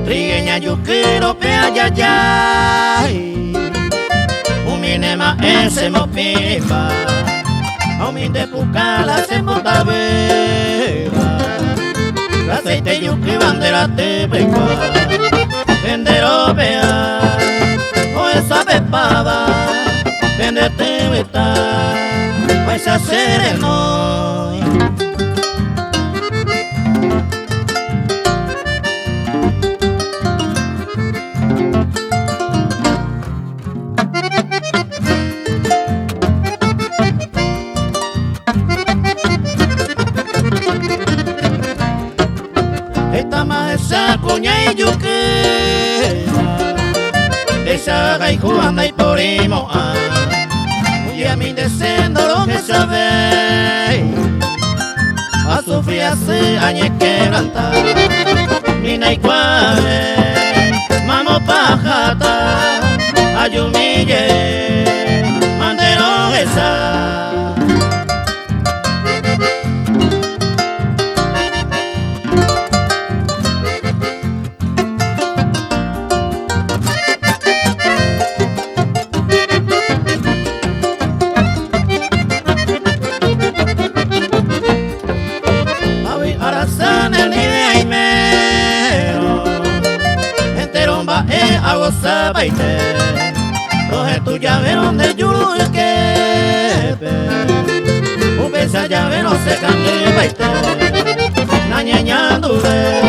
Trigueña yo quiero pe ayayay Uminema ese mo pipa Auminte pucala se mota beba Aceite yuki bandera te peca Vendero pea O esa pepaba Vendete veta Vais a hacer el no Esta más esa coña y yuquera Esa gai juganda y porimo Y a mí descendo lo que sabe A sufrir hace años quebranta Mina y cuave Mamo pajata Ayumille Mandero esa Arazán el nive aimero Enteromba agosa baite Roge tu llavero de yuru y quepe Un besa llavero se cambie baite Nañeña dure